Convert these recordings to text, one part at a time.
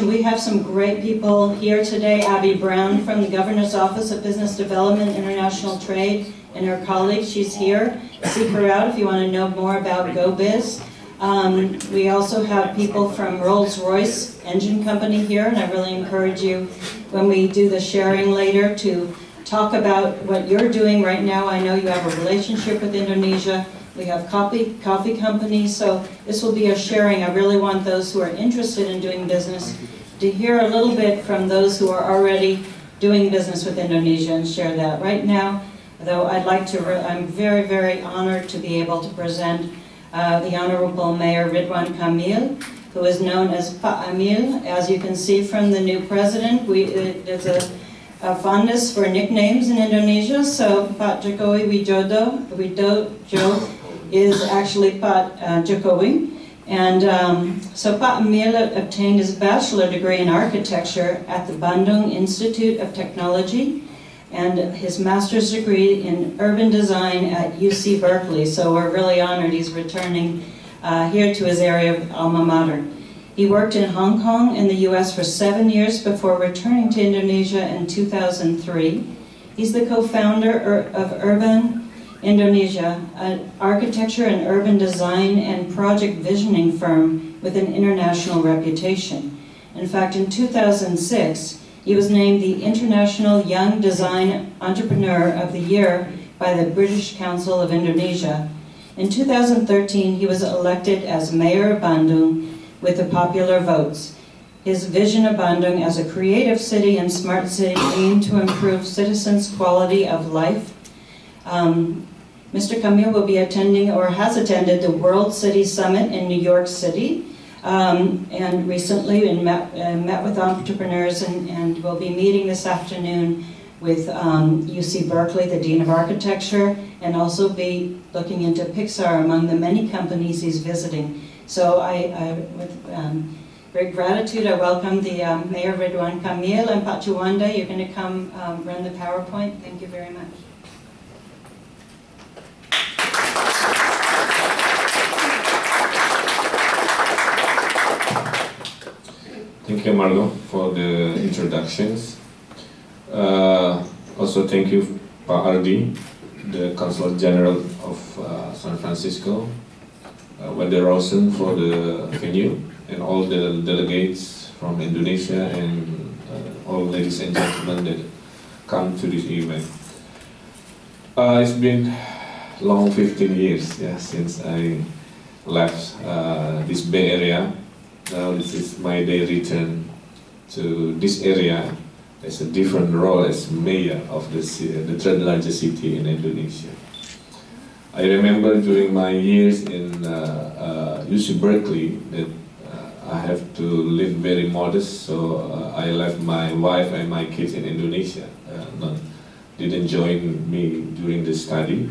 introduction, we have some great people here today. Abby Brown from the Governor's Office of Business Development, International Trade, and her colleague, she's here. Seek her out if you want to know more about GoBiz. We also have people from Rolls-Royce Engine Company here, and I really encourage you, when we do the sharing later, to talk about what you're doing right now. I know you have a relationship with Indonesia. We have coffee companies, so this will be a sharing. I really want those who are interested in doing business to hear a little bit from those who are already doing business with Indonesia and share that. Right now, though, I'm very, very honored to be able to present the Honorable Mayor Ridwan Kamil, who is known as Pak Amil. As you can see from the new president, there's a fondness for nicknames in Indonesia, so Pak Jokowi Widodo is actually Pak Jokowi. And so Pak Amil obtained his bachelor degree in architecture at the Bandung Institute of Technology and his master's degree in urban design at UC Berkeley. So we're really honored he's returning here to his area of alma mater. He worked in Hong Kong and the US for 7 years before returning to Indonesia in 2003. He's the co-founder of Urban Indonesia, an architecture and urban design and project visioning firm with an international reputation. In fact, in 2006, he was named the International Young Design Entrepreneur of the Year by the British Council of Indonesia. In 2013, he was elected as Mayor of Bandung with the popular votes. His vision of Bandung as a creative city and smart city aimed to improve citizens' quality of life. Mr. Kamil will be attending, or has attended, the World City Summit in New York City, and recently met with entrepreneurs, and will be meeting this afternoon with UC Berkeley, the Dean of Architecture, and also be looking into Pixar among the many companies he's visiting. So with great gratitude, I welcome the Mayor Ridwan Kamil, and Pak Juwanda, you're going to come run the PowerPoint. Thank you very much. Thank you, Marlo, for the introductions. Also, thank you, Pak Ardi, the Consul General of San Francisco, Wanda Rosen for the venue, and all the delegates from Indonesia, and all ladies and gentlemen that come to this event. It's been long 15 years, yeah, since I left this Bay Area. Now this is my day return to this area as a different role as mayor of the third largest city in Indonesia. I remember during my years in UC Berkeley that I have to live very modest, so I left my wife and my kids in Indonesia. Didn't join me during the study.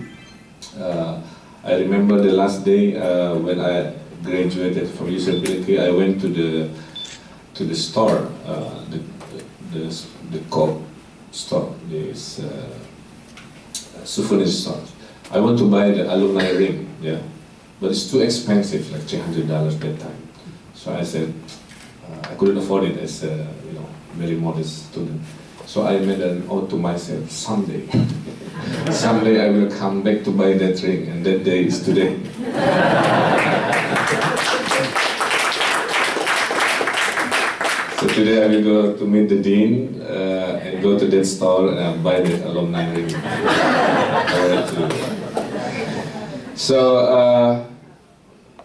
I remember the last day when I graduated from UC Berkeley. I went to the store, the Kota store, this souvenir store. I want to buy the alumni ring, yeah, but it's too expensive, like $300 that time. So I said I couldn't afford it as a very modest student. So I made an oath to myself: someday, someday I will come back to buy that ring, and that day is today. So today I will go to meet the dean and go to that store and buy that alumni ring. So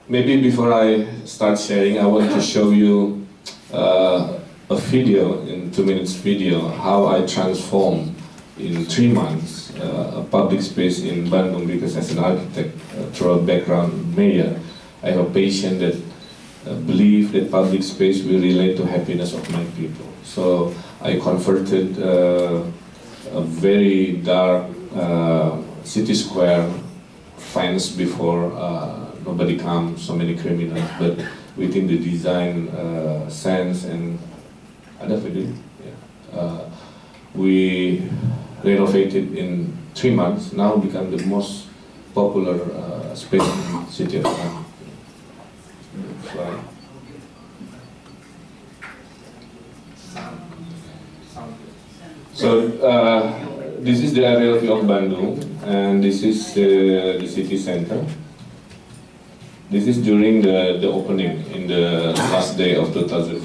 maybe before I start sharing, I want to show you a video, in 2 minutes video, how I transformed in 3 months a public space in Bandung, because as an architect, through a background mayor, I have a passion that believe that public space will relate to happiness of my people. So I converted a very dark city square, fence before, nobody comes, so many criminals, but within the design sense and other video, yeah. We renovated in 3 months, now become the most popular space in the city of Bandung. So this is the aerial view of Bandung, and this is the city center. This is during the opening in the last day of 2014.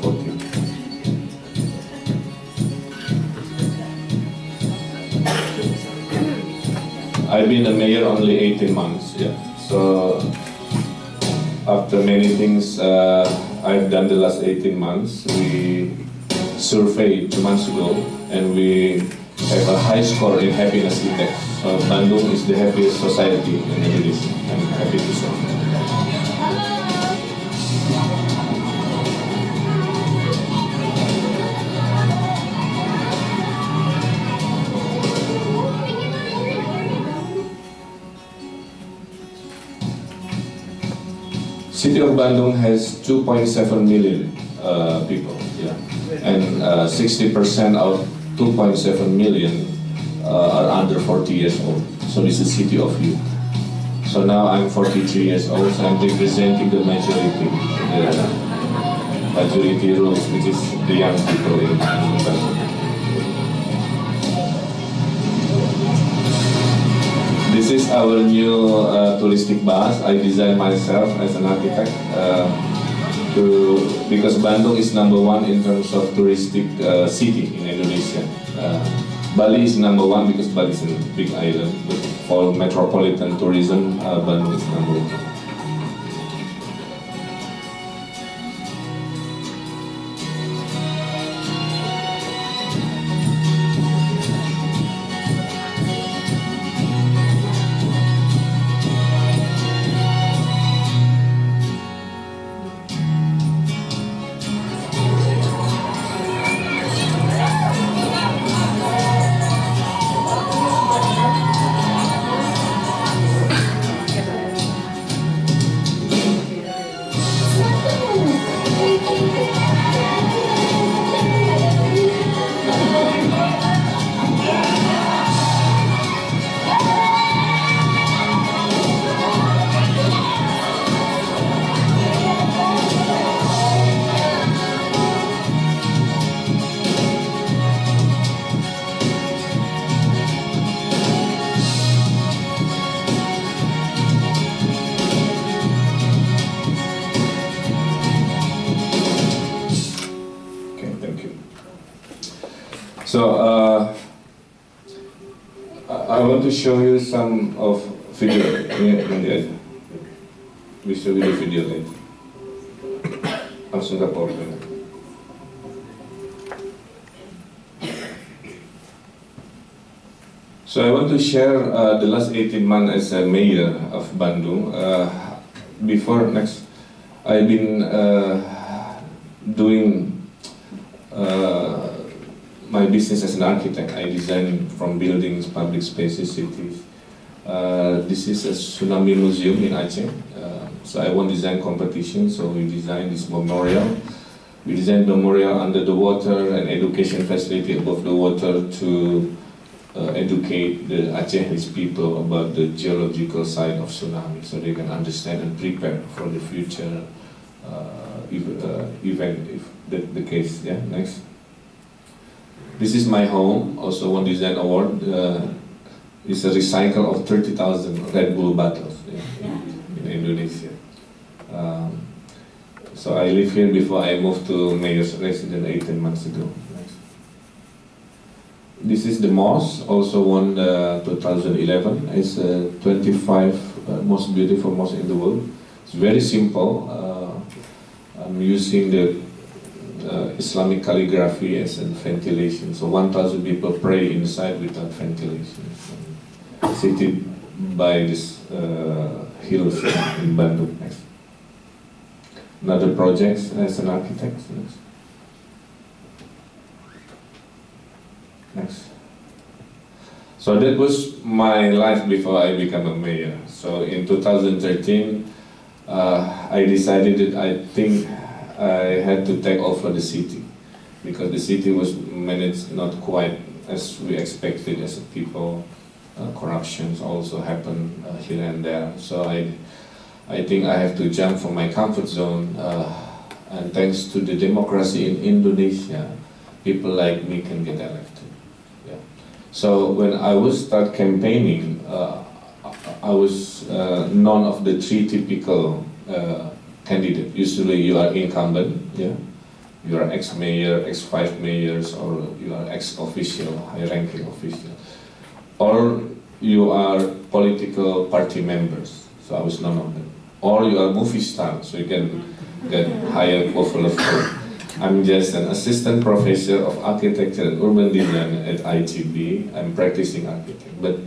I've been a mayor only 18 months, yeah. So after many things I've done the last 18 months, we surveyed 2 months ago, and we have a high score in happiness index. So Bandung is the happiest society in Indonesia. I'm happy to say. City of Bandung has 2.7 million people, yeah, and 60% of 2.7 million are under 40 years old. So it's a city of youth. So now I'm 43 years old, so I'm representing the majority rules, which is the young people in Bandung. This is our new touristic bus. I designed myself as an architect because Bandung is #1 in terms of touristic city in Indonesia. Bali is #1 because Bali is a big island, but for metropolitan tourism, Bandung is #1. So I want to show you some of video. We show you the video later. Langsung ke PowerPoint. So I want to share the last 18 months as a mayor of Bandung. Before next, I've been doing my business as an architect. I design from buildings, public spaces, cities. This is a tsunami museum in Aceh. So I won design competition, so we designed this memorial. We designed memorial under the water and education facility above the water to educate the Acehese people about the geological side of tsunami, so they can understand and prepare for the future event, if that's the case. Yeah, next. This is my home, also won design award. It's a recycle of 30,000 Red Bull bottles in Indonesia. So I live here before I moved to mayor's residence 18 months ago. Next. This is the mosque, also won 2011. It's 25 most beautiful mosque in the world. It's very simple. I'm using the Islamic calligraphy as a ventilation. So 1,000 people pray inside without ventilation. Seated by this hills in Bandung. Next. Another project as an architect. Next. Next. So that was my life before I became a mayor. So in 2013, I decided that I think I had to take over the city, because the city was managed not quite as we expected as a people. Corruptions also happen here and there. So I think I have to jump from my comfort zone, and thanks to the democracy in Indonesia, people like me can get elected. So when I was start campaigning, I was none of the three typical candidates. Usually you are incumbent, yeah. You are ex-mayor, ex-5 mayors, or you are ex-official, high-ranking official. Or you are political party members, so I was none of them. Or you are movie star, so you can get higher level of vote. I'm just an assistant professor of architecture and urban design at ITB. I'm practicing architect, but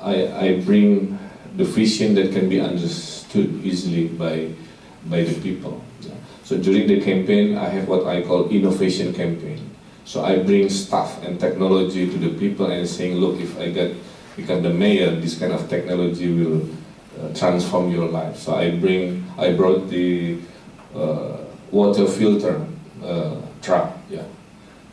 I bring the vision that can be understood easily by the people. So during the campaign, I have what I call innovation campaign. So I bring stuff and technology to the people and saying, look, if I become the mayor, this kind of technology will transform your life. So I brought the water filter truck. Yeah.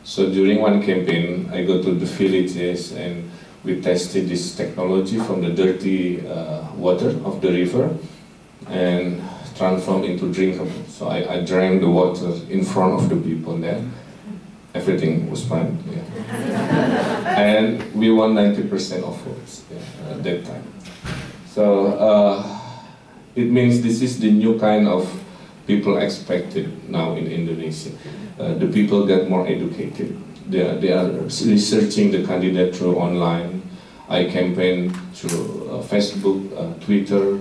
So during one campaign, I go to the villages and we tested this technology from the dirty water of the river and transform into drinkable. So I drank the water in front of the people there. Everything was fine. Yeah. And we won 90% of votes, yeah, at that time. So it means this is the new kind of people expected now in Indonesia. The people get more educated. They are researching the candidate through online. I campaign through Facebook, Twitter,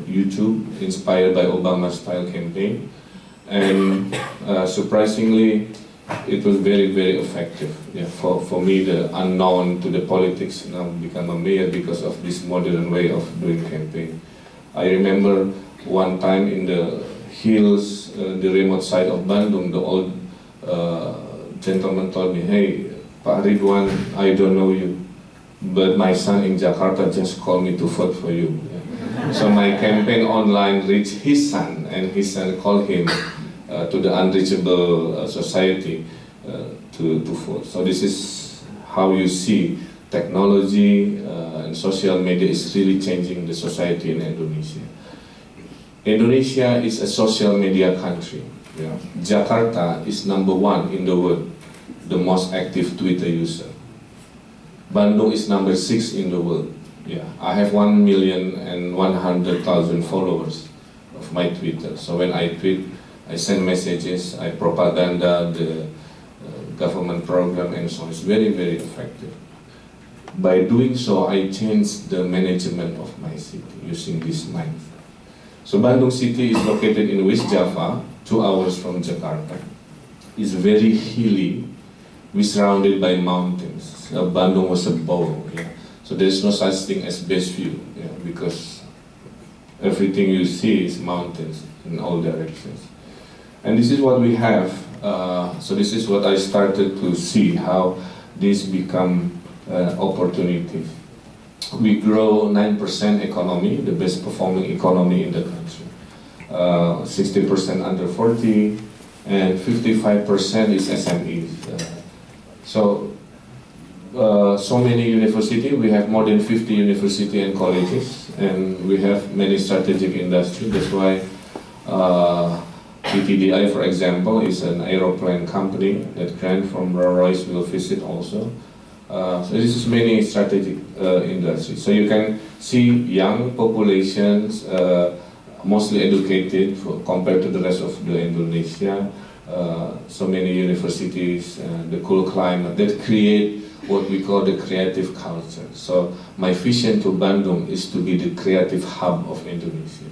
YouTube, inspired by Obama's style campaign. And surprisingly, it was very, very effective. Yeah, for me, the unknown to the politics now become a mayor because of this modern way of doing campaign. I remember one time in the hills, the remote side of Bandung, the old gentleman told me, hey, Pak Ridwan, I don't know you, but my son in Jakarta just called me to vote for you. Yeah. So my campaign online reached his son, and his son called him to the unreachable society to vote. So this is how you see technology and social media is really changing the society in Indonesia. Indonesia is a social media country. Yeah. Jakarta is #1 in the world, the most active Twitter user. Bandung is #6 in the world. Yeah. I have 1,100,000 followers of my Twitter. So when I tweet, I send messages, I propaganda the government program and so on. It's very, very effective. By doing so, I changed the management of my city using this mindset. So Bandung city is located in West Java, 2 hours from Jakarta. It's very hilly. We're surrounded by mountains. Bandung was a bowl. Yeah. So there's no such thing as best view, yeah, because everything you see is mountains in all directions. And this is what we have. So this is what I started to see, how this become opportunity. We grow 9% economy, the best performing economy in the country. 60% under 40, and 55% is SMEs. So many universities, we have more than 50 universities and colleges, and we have many strategic industries. That's why PTDI, for example, is an aeroplane company that Grant from Rolls-Royce will visit also. So this is many strategic industries. So you can see young populations, mostly educated compared to the rest of the Indonesia. So many universities, the cool climate that create what we call the creative culture. So my vision to Bandung is to be the creative hub of Indonesia.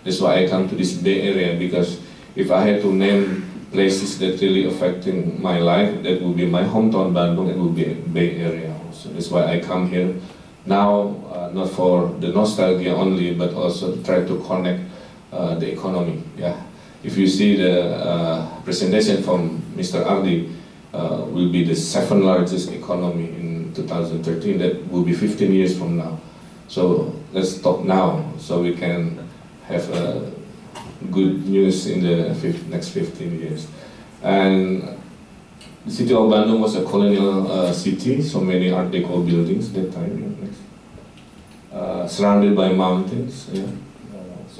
That's why I come to this Bay Area, because if I had to name places that really affecting my life, that would be my hometown Bandung, and would be Bay Area also. That's why I come here now, not for the nostalgia only, but also to try to connect the economy. Yeah. If you see the presentation from Mr. Ardi, will be the 7th largest economy in 2013. That will be 15 years from now. So let's talk now, so we can have good news in the next 15 years. And the city of Bandung was a colonial city, so many Art Deco buildings that time. Surrounded by mountains. Yeah.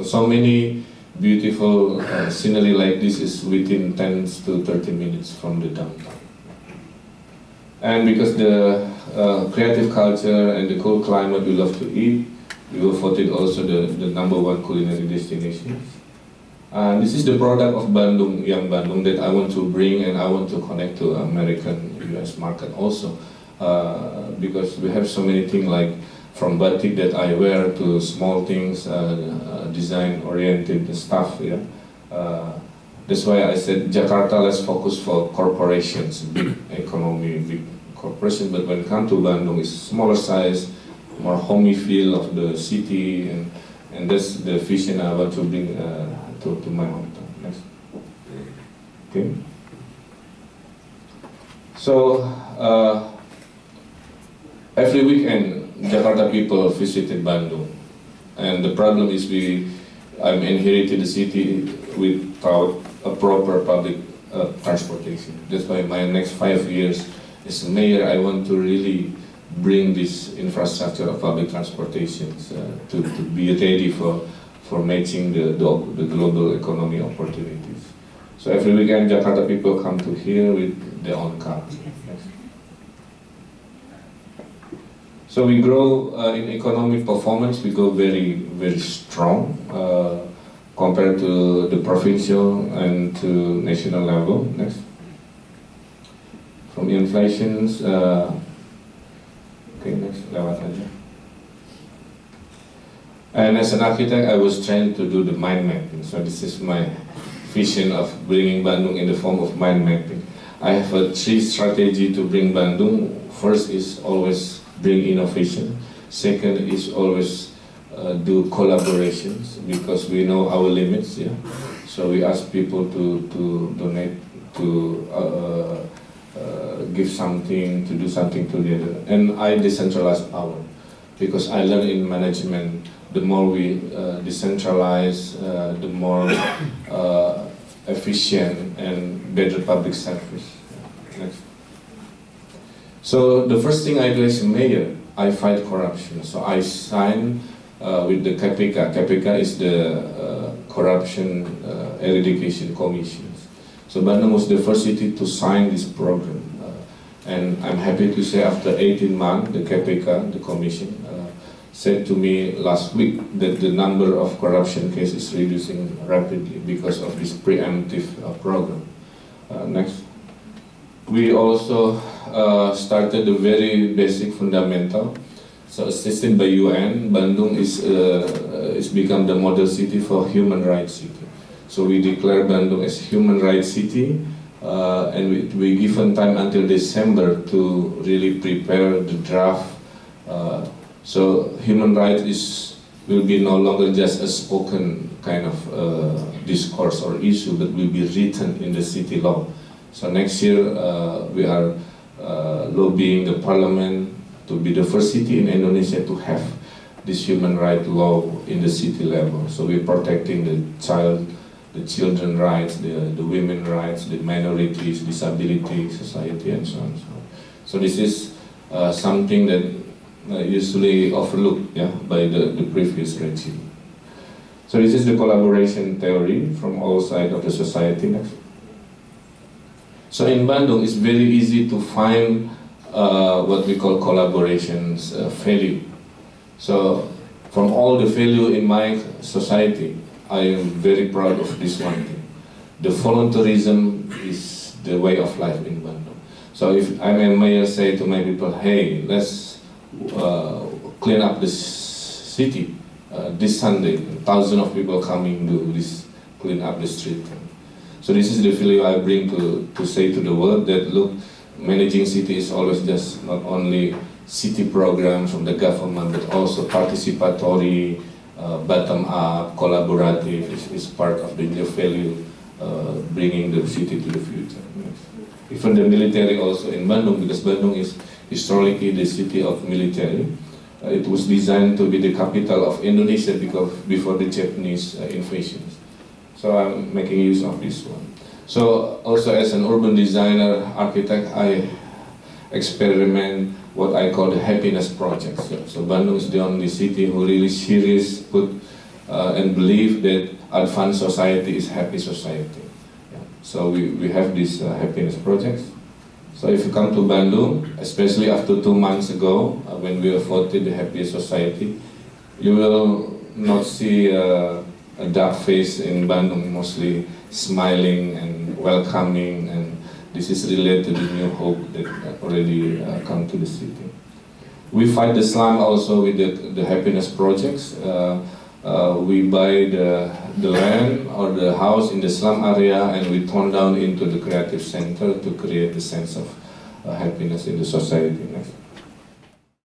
So many beautiful scenery like this is within 10 to 30 minutes from the downtown. And because the creative culture and the cool climate we love to eat, we were voted also the #1 culinary destination. And this is the product of Bandung, Young Bandung, that I want to bring and I want to connect to American, US market also. Because we have so many things like from batik that I wear to small things, design-oriented stuff. Yeah, that's why I said Jakarta. Let's focus for corporations, big economy, big corporation. But when it comes to Bandung, it's smaller size, more homey feel of the city, and that's the vision I want to bring to my hometown. Next. Okay. So every weekend, Jakarta people visited Bandung, and the problem is I'm inherited the city without a proper public transportation. That's why my next 5 years as mayor, I want to really bring this infrastructure of public transportation to be ready for matching the global economy opportunities. So every weekend, Jakarta people come to here with their own car. So we grow in economic performance. We go very, very strong compared to the provincial and to national level. Next. From inflations, okay, next, lewat aja. And as an architect, I was trained to do the mind mapping. So this is my vision of bringing Bandung in the form of mind mapping. I have a 3 strategy to bring Bandung. First is always bring innovation. Second is always do collaborations, because we know our limits. Yeah, so we ask people to donate, to give something, to do something together. And I decentralize power, because I learned in management, the more we decentralize, the more efficient and better public service. Next. So the first thing I do as a mayor, I fight corruption. So I sign with the KPK. KPK is the Corruption Eradication Commissions. So Bandung was the first city to sign this program. And I'm happy to say after 18 months, the KPK, the commission, said to me last week that the number of corruption cases is reducing rapidly because of this preemptive program. Next. We also started the very basic fundamental. So assisted by UN, Bandung is become the model city for human rights city. So we declare Bandung as human rights city, and we given time until December to really prepare the draft. So human rights will be no longer just a spoken kind of discourse or issue, but will be written in the city law. So next year we are lobbying the parliament to be the first city in Indonesia to have this human rights law in the city level. So we're protecting the children rights, the women rights, the minorities, disability, society, and so on. So this is something that usually overlooked, yeah, by the previous regime. So this is the collaboration theory from all sides of the society. Next. So in Bandung, it's very easy to find what we call collaborations value. So from all the value in my society, I am very proud of this one thing. The volunteerism is the way of life in Bandung. So if I'm a mayor, say to my people, hey, let's clean up this city this Sunday. Thousands of people coming to this clean up the street. So this is the value I bring to say to the world that look, managing city is always just not only city programs from the government, but also participatory, bottom-up, collaborative is part of the value bringing the city to the future. Even the military also in Bandung, because Bandung is historically the city of military. It was designed to be the capital of Indonesia before the Japanese invasions. So I'm making use of this one. So also as an urban designer, architect, I experiment what I call the happiness projects. So Bandung is the only city who really serious put and believe that advanced society is happy society. Yeah. So we have these happiness projects. So if you come to Bandung, especially after 2 months ago, when we were voted the happiest society, you will not see a dark face in Bandung, mostly smiling and welcoming, and this is related to the new hope that already come to the city. We fight the slum also with the happiness projects. We buy the land or the house in the slum area and we turn down into the creative center to create a sense of happiness in the society.